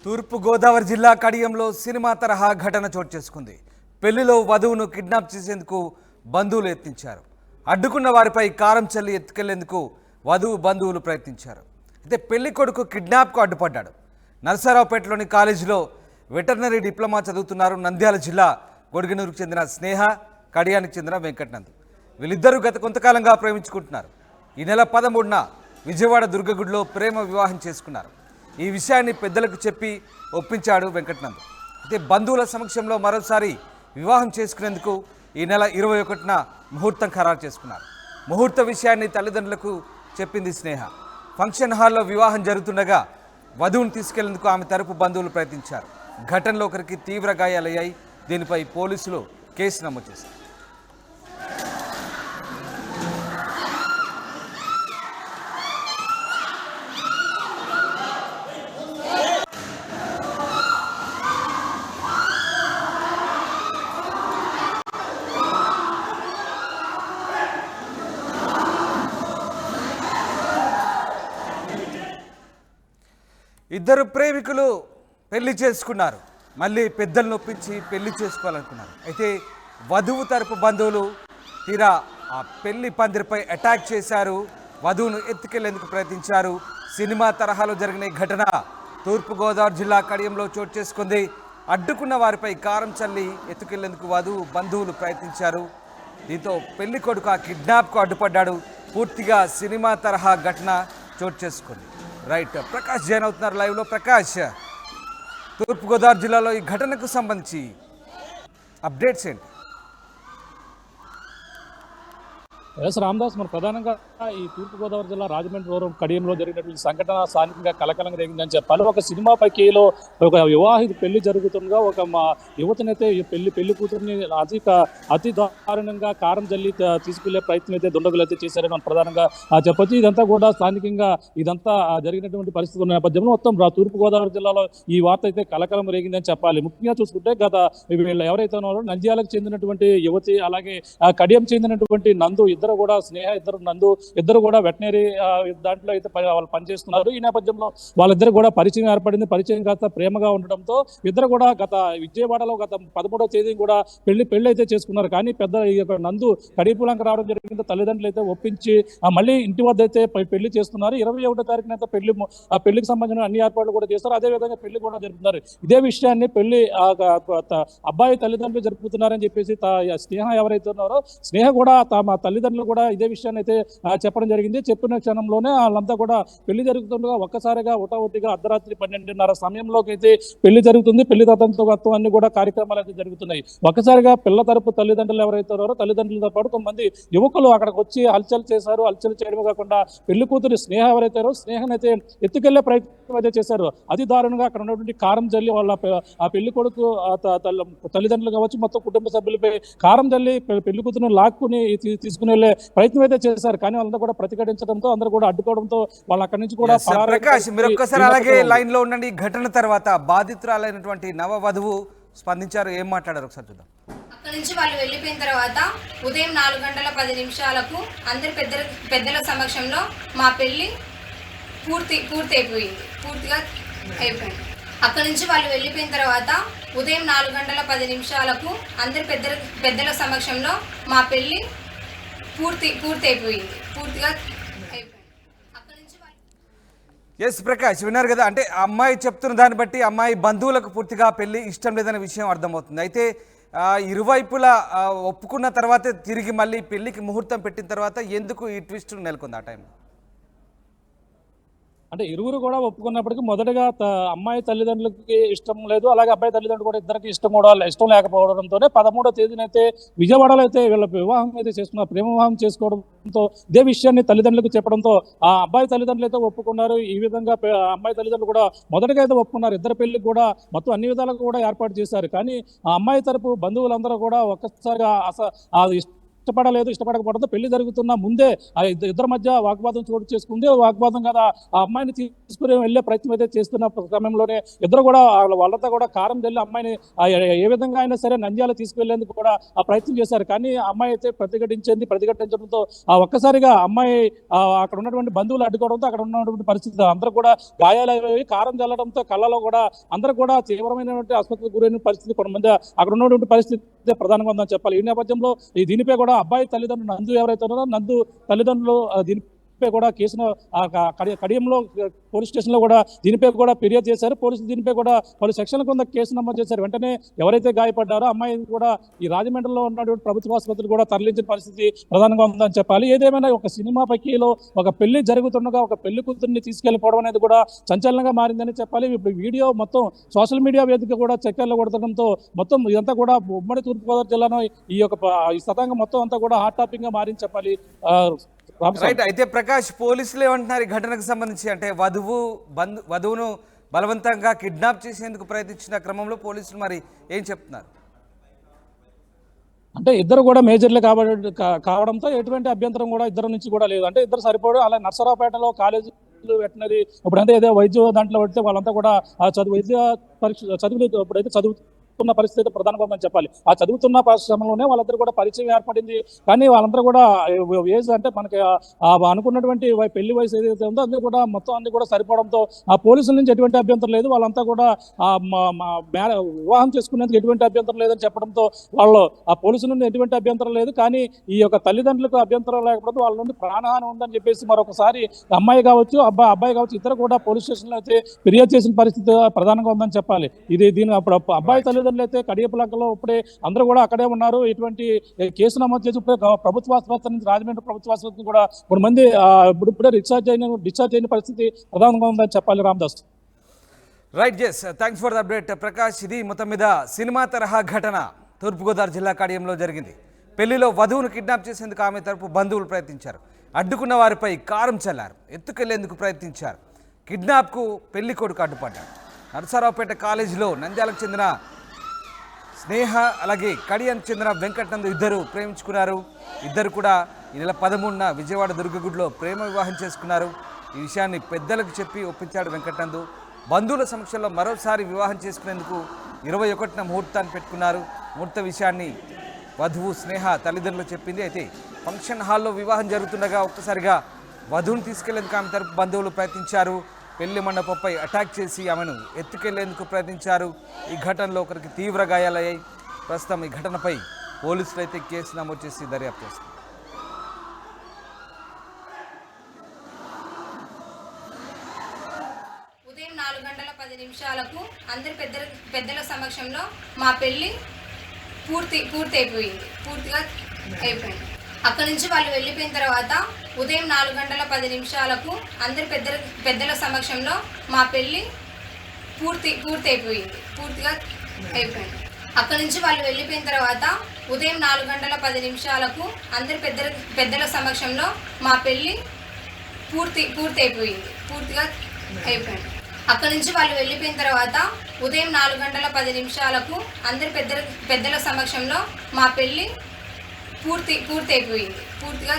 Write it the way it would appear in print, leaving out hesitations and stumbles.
తూర్పు గోదావరి జిల్లా కడియంలో సినిమా తరహా ఘటన చోటు చేసుకుంది. పెళ్లిలో వధువును కిడ్నాప్ చేసేందుకు బంధువులు యత్నించారు. అడ్డుకున్న వారిపై కారం చల్లి ఎత్తుకెళ్లేందుకు వధువు బంధువులు ప్రయత్నించారు. అయితే పెళ్లి కొడుకు కిడ్నాప్కు అడ్డుపడ్డాడు. నరసరావుపేటలోని కాలేజీలో వెటర్నరీ డిప్లొమా చదువుతున్నారు నంద్యాల జిల్లా గొడిగనూరుకు చెందిన స్నేహ, కడియానికి చెందిన వెంకటనంద్. వీళ్ళిద్దరూ గత కొంతకాలంగా ప్రేమించుకుంటున్నారు. ఈ నెల 13న విజయవాడ దుర్గగుడిలో ప్రేమ వివాహం చేసుకున్నారు. ఈ విషయాన్ని పెద్దలకు చెప్పి ఒప్పించాడు వెంకటనంద్. అయితే బంధువుల సమక్షంలో మరోసారి వివాహం చేసుకునేందుకు ఈ నెల 21న ముహూర్తం ఖరారు చేసుకున్నారు. ముహూర్త విషయాన్ని తల్లిదండ్రులకు చెప్పింది స్నేహ. ఫంక్షన్ హాల్లో వివాహం జరుగుతుండగా వధువును తీసుకెళ్లేందుకు ఆమె తరపు బంధువులు ప్రయత్నించారు. ఘటనలో ఒకరికి తీవ్ర గాయాలయ్యాయి. దీనిపై పోలీసులు కేసు నమోదు చేశారు. ఇద్దరు ప్రేమికులు పెళ్లి చేసుకున్నారు. మళ్ళీ పెద్దలను ఒప్పించి పెళ్లి చేసుకోవాలనుకున్నారు. అయితే వధువు తరపు బంధువులు తీరా ఆ పెళ్లి పందిరిపై అటాక్ చేశారు. వధువును ఎత్తుకెళ్లేందుకు ప్రయత్నించారు. సినిమా తరహాలో జరిగిన ఈ ఘటన తూర్పుగోదావరి జిల్లా కడియంలో చోటు చేసుకుంది. అడ్డుకున్న వారిపై కారం చల్లి ఎత్తుకెళ్లేందుకు వధువు బంధువులు ప్రయత్నించారు. దీంతో పెళ్లి కొడుకు ఆ కిడ్నాప్కు అడ్డుపడ్డాడు. పూర్తిగా సినిమా తరహా ఘటన చోటు చేసుకుంది. రైట్, ప్రకాష్ జాయిన్ అవుతున్నారు లైవ్లో. ప్రకాష్, తూర్పుగోదావరి జిల్లాలో ఈ ఘటనకు సంబంధించి అప్డేట్స్ ఏంటి? ఎస్ రామదాస్, మన ప్రధానంగా ఈ తూర్పుగోదావరి జిల్లా రాజమండ్రి కడియంలో జరిగినటువంటి సంఘటన స్థానికంగా కలకలంగా రేగిందని చెప్పాలి. ఒక సినిమా పైకీలో ఒక వివాహిత పెళ్లి జరుగుతుండగా ఒక మా యువతనైతే పెళ్లి కూతురిని అతి దారుణంగా కారం జల్లి తీసుకెళ్లే ప్రయత్నం అయితే దుండగులు అయితే చేశారని మనం ప్రధానంగా చెప్పొచ్చు. ఇదంతా కూడా స్థానికంగా జరిగినటువంటి పరిస్థితుల నేపథ్యంలో మొత్తం తూర్పుగోదావరి జిల్లాలో ఈ వార్త అయితే కలకలం రేగిందని చెప్పాలి. ముఖ్యంగా చూసుకుంటే గత వీళ్ళు ఎవరైతే ఉన్నారో నంద్యాలకు చెందినటువంటి యువతి, అలాగే కడియం చెందినటువంటి నందు, ఇద్దరు కూడా స్నేహ, ఇద్దరు కూడా వెటనరీ దాంట్లో అయితే వాళ్ళు పనిచేస్తున్నారు. ఈ నేపథ్యంలో వాళ్ళిద్దరు కూడా పరిచయం ఏర్పడింది. పరిచయం కాస్త ప్రేమగా ఉండడంతో ఇద్దరు కూడా విజయవాడలో గత 13వ తేదీ కూడా పెళ్లి అయితే చేసుకున్నారు. కానీ నందు కడిపులంక రావడం జరిగింది. తల్లిదండ్రులు అయితే ఒప్పించి మళ్ళీ ఇంటి వద్ద అయితే పెళ్లి చేస్తున్నారు. 21వ తారీఖున అయితే పెళ్లికి సంబంధించిన అన్ని ఏర్పాట్లు కూడా చేస్తారు. అదే విధంగా పెళ్లి కూడా జరుపుతున్నారు. ఇదే విషయాన్ని అబ్బాయి తల్లిదండ్రులు జరుపుతున్నారని చెప్పేసి స్నేహ ఎవరైతే ఉన్నారో స్నేహ కూడా తమ తల్లిదండ్రులు కూడా ఇదే విషయాన్ని అయితే చెప్పడం జరిగింది. చెప్పిన క్షణంలోనే వాళ్ళంతా కూడా పెళ్లి జరుగుతుండగా ఒక్కసారిగా ఉటావుటిగా అర్ధరాత్రి 12:30 సమయంలోకి అయితే పెళ్లి జరుగుతుంది. పెళ్లి తతంత్రం అన్ని కూడా కార్యక్రమాలు అయితే జరుగుతున్నాయి. ఒక్కసారిగా పిల్ల తరపు తల్లిదండ్రులు ఎవరైతే ఉన్నారో తల్లిదండ్రులతో పాటు కొంతమంది యువకులు అక్కడికి వచ్చి హల్చల్ చేశారు. హల్చల్ చేయడమే కాకుండా పెళ్లి కూతురు స్నేహ ఎవరైతే స్నేహనైతే ఎత్తుకెళ్లే ప్రయత్నం అయితే చేశారు. అతి దారుణంగా అక్కడ ఉన్నటువంటి కారం జల్లి వాళ్ళ ఆ పెళ్లి కొడుకు తల్లిదండ్రులు కావచ్చు, మొత్తం కుటుంబ సభ్యులపై కారం జల్లి పెళ్లి కూతురును లాక్కుని తీసుకుని వెళ్లే ప్రయత్నం అయితే చేశారు. కానీ వాళ్ళంతా కూడా ప్రతిఘటించడంతో, అందరూ కూడా అడ్డుకోవడంతో వాళ్ళు అక్కడి నుంచి కూడా ప్రకాష్, మీరు ఒక్కసారి అలాగే లైన్ లో ఉండండి. ఈ ఘటన తర్వాత బాధితురాలైనటువంటి నవ వధువు స్పందించారు. ఏం మాట్లాడారు ఒకసారి చూద్దాం. అక్కడి నుంచి వాళ్ళు వెళ్ళిపోయిన తర్వాత ఉదయం 4:10 అందరి పెద్దల సమక్షంలో మా పెళ్లి పూర్తిగా అయిపోయింది. అక్కడి నుంచి వాళ్ళు వెళ్ళిపోయిన తర్వాత ఉదయం 4:10 అందరి పెద్దల సమక్షంలో మా పెళ్లి పూర్తిగా అయిపోయింది. ఎస్ ప్రకాష్, విన్నారు కదా. అంటే అమ్మాయి చెప్తున్న దాన్ని బట్టి అమ్మాయి బంధువులకు పూర్తిగా పెళ్లి ఇష్టం లేదనే విషయం అర్థమవుతుంది. అయితే ఇరువైపులా ఒప్పుకున్న తర్వాతే తిరిగి మళ్ళీ పెళ్లికి ముహూర్తం పెట్టిన తర్వాత ఎందుకు ఈ ట్విస్ట్ నెలకొంది ఆ టైంలో? అంటే ఇరువురు కూడా ఒప్పుకున్నప్పటికీ మొదటగా అమ్మాయి తల్లిదండ్రులకి ఇష్టం లేదు, అలాగే అబ్బాయి తల్లిదండ్రులు కూడా ఇద్దరికి ఇష్టం లేకపోవడంతోనే 13వ తేదీనైతే విజయవాడలో అయితే వీళ్ళ వివాహం అయితే చేసుకున్నారు. ప్రేమ వివాహం చేసుకోవడంతో ఇదే విషయాన్ని తల్లిదండ్రులకు చెప్పడంతో ఆ అబ్బాయి తల్లిదండ్రులు అయితే ఒప్పుకున్నారు. ఈ విధంగా అమ్మాయి తల్లిదండ్రులు కూడా మొదటగా అయితే ఒప్పుకున్నారు. ఇద్దరు పెళ్లికి కూడా మొత్తం అన్ని విధాలుగా కూడా ఏర్పాటు చేశారు. కానీ ఆ అమ్మాయి తరపు బంధువులందరూ కూడా ఒక్కసారిగా ఇష్టపడకపోవడంతో పెళ్లి జరుగుతున్న ముందే ఆ ఇద్దరి మధ్య వాగ్వాదం చోటు చేసుకుంది. వాగ్వాదం కదా ఆ అమ్మాయిని తీసుకుని వెళ్లే ప్రయత్నం అయితే చేస్తున్న సమయంలోనే ఇద్దరు కూడా వాళ్ళంతా కూడా కారం జల్లి అమ్మాయిని ఏ విధంగా అయినా సరే నంద్యాల తీసుకువెళ్లేందుకు కూడా ఆ ప్రయత్నం చేశారు. కానీ ఆ అమ్మాయి అయితే ప్రతిఘటించడంతో ఒక్కసారిగా అమ్మాయి అక్కడ ఉన్నటువంటి బంధువులు అడ్డుకోవడంతో అక్కడ ఉన్నటువంటి పరిస్థితి అందరూ కూడా గాయాలయ్యి కారం జల్లడంతో కళ్ళలో కూడా అందరూ కూడా తీవ్రమైనటువంటి ఆసుపత్రికి గురైన పరిస్థితి కొంతమంది అక్కడ ఉన్నటువంటి పరిస్థితి ప్రధానంగా ఉందని చెప్పాలి. ఈ నేపథ్యంలో దీనిపై కూడా అబ్బాయి తల్లిదండ్రులు నందు ఎవరైతే ఉన్నారో నందు తల్లిదండ్రులు దీనిపై కూడా కేసును కడియంలో పోలీస్ స్టేషన్ లో కూడా దీనిపై కూడా ఫిర్యాదు చేశారు. పోలీసులు దీనిపై కూడా పలు సెక్షన్ల కింద కేసు నమోదు చేశారు. వెంటనే ఎవరైతే గాయపడ్డారో అమ్మాయి కూడా ఈ రాజమండ్రిలో ఉన్నటువంటి ప్రభుత్వ ఆసుపత్రులు కూడా తరలించిన పరిస్థితి ప్రధానంగా ఉందని చెప్పాలి. ఏదేమైనా ఒక సినిమా పక్కీలో ఒక పెళ్లి జరుగుతుండగా ఒక పెళ్లి కూతుర్ని తీసుకెళ్లిపోవడం అనేది కూడా సంచలనంగా మారిందని చెప్పాలి. ఇప్పుడు వీడియో మొత్తం సోషల్ మీడియా వేదిక కూడా చక్కర్లు కొడతంతో మొత్తం ఇదంతా కూడా ఉమ్మడి తూర్పుగోదావరి జిల్లాలో ఈ శతాంగం మొత్తం అంతా కూడా హాట్ టాపిక్ గా మారింది చెప్పాలి. రైట్. అయితే ప్రకాష్, పోలీసులు ఏమంటున్నారు ఈ ఘటనకు సంబంధించి? అంటే వధువును బలవంతంగా కిడ్నాప్ చేసేందుకు ప్రయత్నించిన క్రమంలో పోలీసులు మరి ఏం చెప్తున్నారు? అంటే ఇద్దరు కూడా మేజర్లే కావడంతో ఎటువంటి అభ్యంతరం కూడా ఇద్దరు నుంచి కూడా లేదు. అంటే ఇద్దరు సరిపోడు. అలా నర్సరావుపేటలో కాలేజీలు వెటనరీ ఇప్పుడంటే ఏదో వైద్య దాంట్లో పడితే వాళ్ళంతా కూడా వైద్య పరీక్ష ఇప్పుడైతే చదువుతున్న పరిస్థితి ప్రధానంగా ఉందని చెప్పాలి. ఆ చదువుతున్న పరిశ్రమలోనే వాళ్ళందరూ కూడా పరిచయం ఏర్పడింది. కానీ వాళ్ళందరూ కూడా ఏజ్ అంటే మనకి అనుకున్నటువంటి పెళ్లి వయసు ఏదైతే ఉందో అది కూడా మొత్తం అన్ని కూడా సరిపోవడంతో ఆ పోలీసుల నుంచి ఎటువంటి అభ్యంతరం లేదు. వాళ్ళంతా కూడా వివాహం చేసుకునేందుకు ఎటువంటి అభ్యంతరం లేదని చెప్పడంతో వాళ్ళు ఆ పోలీసుల నుండి ఎటువంటి అభ్యంతరం లేదు. కానీ ఈ యొక్క తల్లిదండ్రులకు అభ్యంతరం లేకపోతే వాళ్ళ నుండి ప్రాణహాని ఉందని చెప్పేసి మరొకసారి అమ్మాయి కావచ్చు అబ్బాయి కావచ్చు ఇద్దరు కూడా పోలీస్ స్టేషన్లో అయితే ఫిర్యాదు చేసిన పరిస్థితి ప్రధానంగా ఉందని చెప్పాలి. దీని అప్పుడు అబ్బాయి తల్లిదండ్రులు అయితే కడియపులంకలో ఇప్పుడే అందరూ కూడా అక్కడే ఉన్నారు. ఇటువంటి కేసు నమోదు చేసి ప్రభుత్వ ఆసుపత్రి నుంచి రాజమండ్రి ప్రభుత్వ ఆసుపత్రి కూడా కొంతమంది ఇప్పుడే డిశ్చార్జ్ అయిన పరిస్థితి ప్రధానంగా ఉందని చెప్పాలి. Ramdas. Right, yes, thanks for the update Prakash. ఇది మొత్తం మీద సినిమా తరహా ఘటన తూర్పుగోదావరి జిల్లా కడియంలో జరిగింది. పెళ్లిలో వధువును కిడ్నాప్ చేసేందుకు ఆమె తరపు బంధువులు ప్రయత్నించారు. అడ్డుకున్న వారిపై కారం చల్లారు. ఎత్తుకెళ్లేందుకు ప్రయత్నించారు. కిడ్నాప్కు పెళ్లి కొడుకు అడ్డుపడ్డాడు. నరసరావుపేట కాలేజీలో నంద్యాలకు చెందిన స్నేహ అలాగే కడియానికి చెందిన వెంకటనందు ఇద్దరు ప్రేమించుకున్నారు. ఇద్దరు కూడా ఈ నెల 13న విజయవాడ దుర్గగుడిలో ప్రేమ వివాహం చేసుకున్నారు. ఈ విషయాన్ని పెద్దలకు చెప్పి ఒప్పించాడు వెంకటనందు. బంధువుల సమక్షంలో మరోసారి వివాహం చేసుకునేందుకు 21న ముహూర్తాన్ని పెట్టుకున్నారు. ముహూర్త విషయాన్ని వధువు స్నేహ తల్లిదండ్రులు చెప్పింది. అయితే ఫంక్షన్ హాల్లో వివాహం జరుగుతుండగా ఒక్కసారిగా వధువును తీసుకెళ్లేందుకు ఆమె తరపు బంధువులు ప్రయత్నించారు. పెళ్లి మండపంపై అటాక్ చేసి ఆమెను ఎత్తుకెళ్లేందుకు ప్రయత్నించారు. ఈ ఘటనలో ఒకరికి తీవ్ర గాయాలయ్యాయి. ప్రస్తుతం ఈ ఘటనపై పోలీసులు అయితే కేసు నమోదు చేసి దర్యాప్తు చేస్తారు. ఉదయం 4:10 అందరి పెద్దల సమక్షంలో మా పెళ్లి పూర్తిగా అయిపోయింది. అక్కడి నుంచి వాళ్ళు వెళ్ళిపోయిన తర్వాత ఉదయం 4:10 అందరి పెద్దల సమక్షంలో మా పెళ్లి పూర్తిగా అయిపోయింది. అక్కడి నుంచి వాళ్ళు వెళ్ళిపోయిన తర్వాత ఉదయం 4:10 అందరి పెద్దల సమక్షంలో మా పెళ్లి పూర్తిగా అయిపోయింది. అక్కడి నుంచి వాళ్ళు వెళ్ళిపోయిన తర్వాత ఉదయం 4:10 అందరి పెద్దల సమక్షంలో మా పెళ్లి పూర్తిగా